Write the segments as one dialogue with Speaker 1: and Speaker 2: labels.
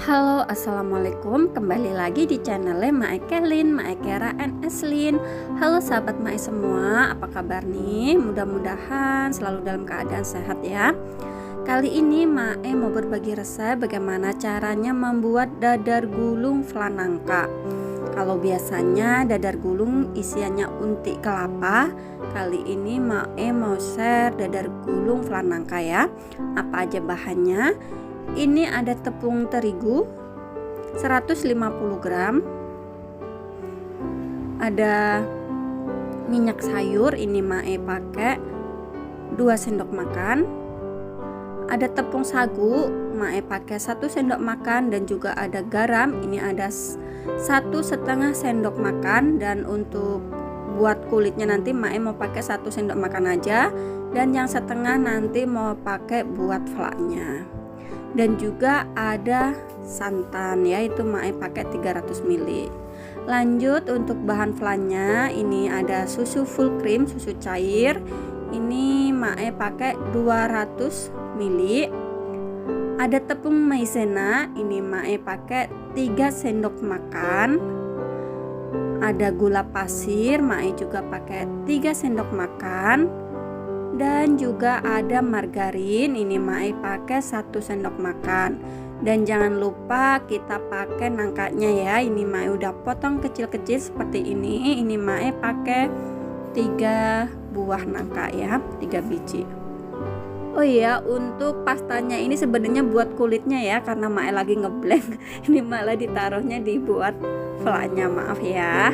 Speaker 1: Halo, assalamualaikum. Kembali lagi di channelnya Mae Kelin, Mae Kera and Eslin. Halo sahabat Mae semua, apa kabar nih? Mudah-mudahan selalu dalam keadaan sehat ya. Kali ini Mae mau berbagi resep bagaimana caranya membuat dadar gulung flan nangka. Kalau biasanya dadar gulung isiannya unti kelapa, kali ini Mae mau share dadar gulung flan nangka ya. Apa aja bahannya? Ini ada tepung terigu 150 gram, ada minyak sayur, ini Mae pakai 2 sendok makan, ada tepung sagu Mae pakai 1 sendok makan, dan juga ada garam, ini ada 1,5 sendok makan. Dan untuk buat kulitnya nanti Mae mau pakai 1 sendok makan aja, dan yang setengah nanti mau pakai buat flannya. Dan juga ada santan, yaitu Mae pakai 300 ml. Lanjut untuk bahan flannya, ini ada susu full cream, susu cair, ini Mae pakai 200 ml. Ada tepung maizena, ini Mae pakai 3 sendok makan. Ada gula pasir, Mae juga pakai 3 sendok makan. Dan juga ada margarin, ini Mae pakai 1 sendok makan. Dan jangan lupa kita pakai nangkanya ya, ini Mae udah potong kecil-kecil seperti ini. Ini Mae pakai 3 buah nangka ya, 3 biji. Oh iya, untuk pastanya ini sebenarnya buat kulitnya ya, karena Mae lagi ngeblend. Ini malah ditaruhnya dibuat flannya, maaf ya.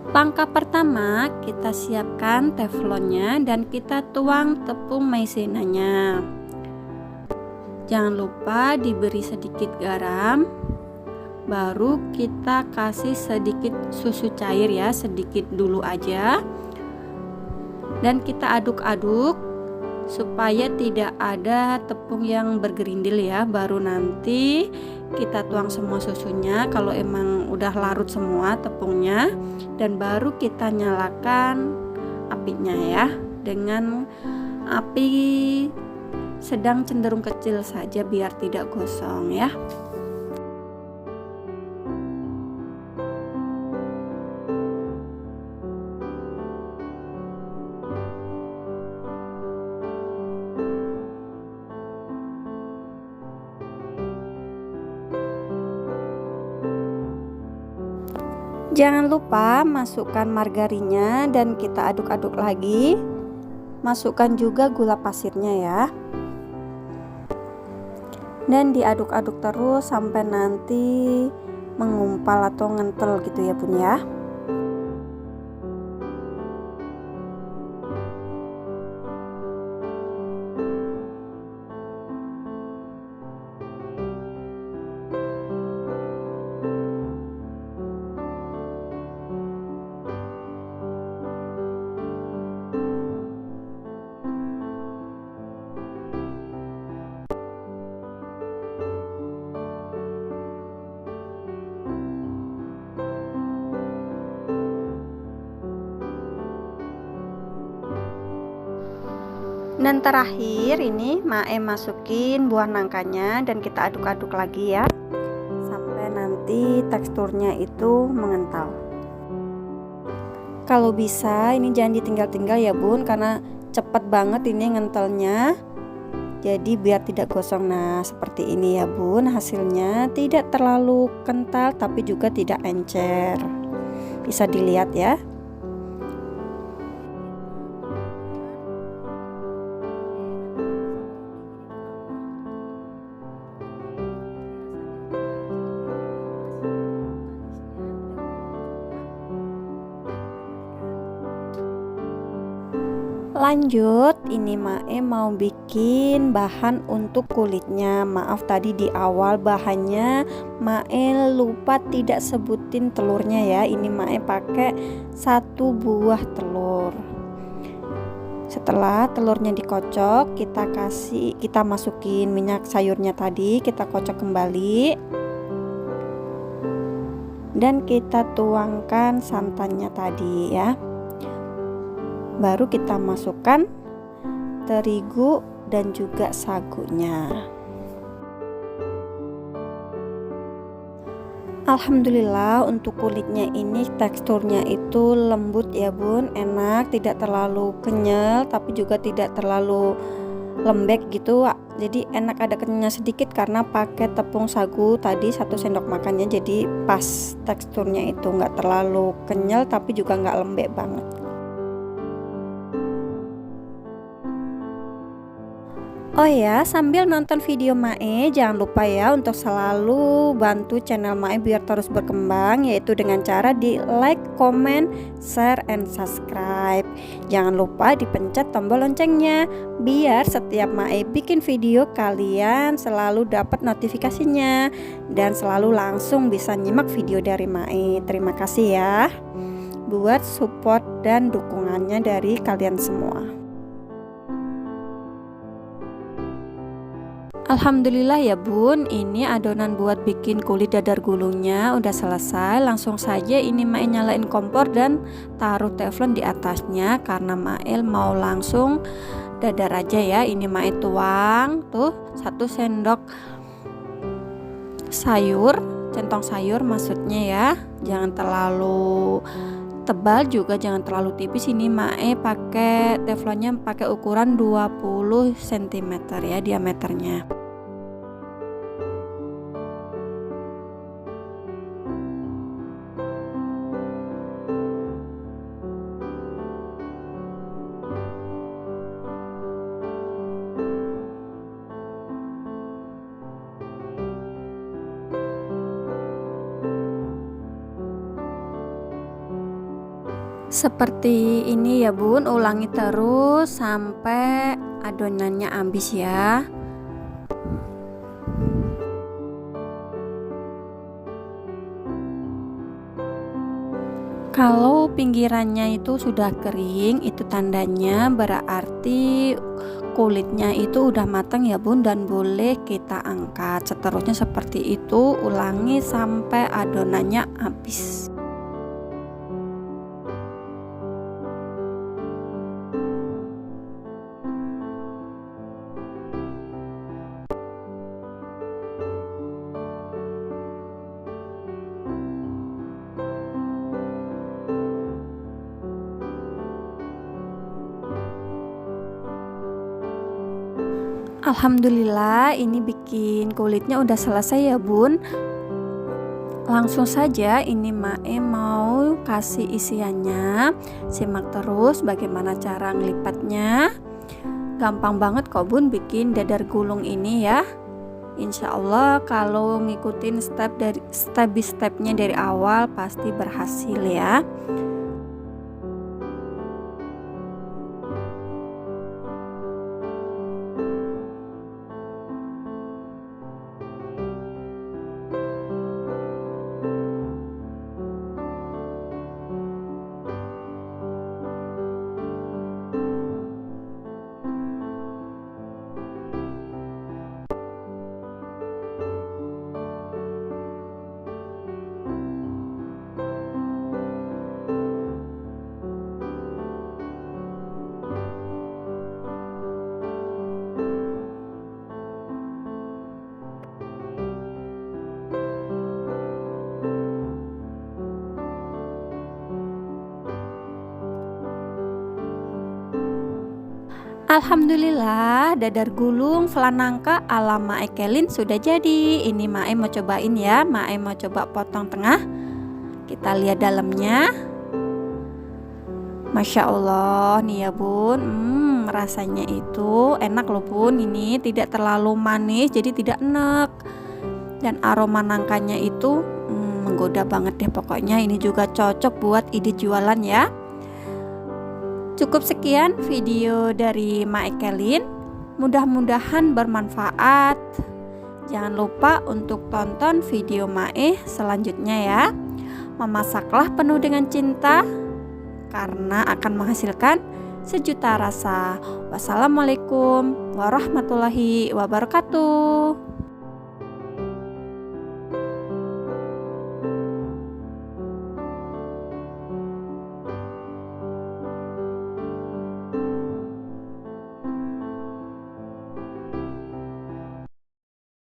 Speaker 1: Langkah pertama, kita siapkan teflonnya dan kita tuang tepung maizenanya. Jangan lupa diberi sedikit garam. Baru kita kasih sedikit susu cair ya, sedikit dulu aja. Dan kita aduk-aduk supaya tidak ada tepung yang bergerindil ya. Baru nanti kita tuang semua susunya kalau emang udah larut semua tepungnya, dan baru kita nyalakan apinya ya, dengan api sedang cenderung kecil saja biar tidak gosong ya. Jangan lupa masukkan margarinnya dan kita aduk-aduk lagi. Masukkan juga gula pasirnya ya. Dan diaduk-aduk terus sampai nanti mengumpal atau ngentel gitu ya Bun ya. Dan terakhir ini Mae masukin buah nangkanya dan kita aduk-aduk lagi ya, sampai nanti teksturnya itu mengental. Kalau bisa ini jangan ditinggal-tinggal ya Bun, karena cepet banget ini ngentelnya. Jadi biar tidak gosong. Nah seperti ini ya Bun, hasilnya tidak terlalu kental tapi juga tidak encer. Bisa dilihat ya. Lanjut, ini Mae mau bikin bahan untuk kulitnya. Maaf tadi di awal bahannya Mae lupa tidak sebutin telurnya ya. Ini Mae pakai 1 buah telur. Setelah telurnya dikocok, kita masukin minyak sayurnya tadi, kita kocok kembali. Dan kita tuangkan santannya tadi ya. Baru kita masukkan terigu dan juga sagunya. Alhamdulillah untuk kulitnya ini teksturnya itu lembut ya bun, enak, tidak terlalu kenyal tapi juga tidak terlalu lembek gitu. Jadi enak, ada kenyalnya sedikit karena pakai tepung sagu tadi 1 sendok makannya, jadi pas teksturnya itu nggak terlalu kenyal tapi juga nggak lembek banget. Oh ya, sambil nonton video Mae, jangan lupa ya untuk selalu bantu channel Mae biar terus berkembang, yaitu dengan cara di like, comment, share, and subscribe. Jangan lupa dipencet tombol loncengnya biar setiap Mae bikin video kalian selalu dapat notifikasinya dan selalu langsung bisa nyimak video dari Mae. Terima kasih ya buat support dan dukungannya dari kalian semua. Alhamdulillah ya bun, ini adonan buat bikin kulit dadar gulungnya udah selesai. Langsung saja ini Mae nyalain kompor dan taruh teflon di atasnya karena Mae mau langsung dadar aja ya. Ini Mae tuang tuh 1 sendok sayur, centong sayur maksudnya ya. Jangan terlalu tebal juga jangan terlalu tipis. Ini Mae pakai teflonnya pakai ukuran 20 cm ya diameternya. Seperti ini ya bun, ulangi terus sampai adonannya habis ya. Kalau pinggirannya itu sudah kering, itu tandanya berarti kulitnya itu udah matang ya bun, dan boleh kita angkat. Seterusnya seperti itu, ulangi sampai adonannya habis. Alhamdulillah ini bikin kulitnya udah selesai ya bun. Langsung saja ini Mae mau kasih isiannya. Simak terus bagaimana cara ngelipatnya. Gampang banget kok bun bikin dadar gulung ini ya. Insya Allah kalau ngikutin step by stepnya dari awal pasti berhasil ya. Alhamdulillah dadar gulung flan nangka ala Mae Kelin sudah jadi. Ini Mae mau cobain ya. Mae mau coba potong tengah. Kita lihat dalamnya. Masya Allah nih ya bun. Rasanya itu enak loh bun. Ini tidak terlalu manis jadi tidak enak. Dan aroma nangkanya itu menggoda banget deh pokoknya. Ini juga cocok buat ide jualan ya. Cukup sekian video dari Mae Kelin. Mudah-mudahan bermanfaat. Jangan lupa untuk tonton video Mae selanjutnya ya. Memasaklah penuh dengan cinta karena akan menghasilkan sejuta rasa. Wassalamualaikum warahmatullahi wabarakatuh.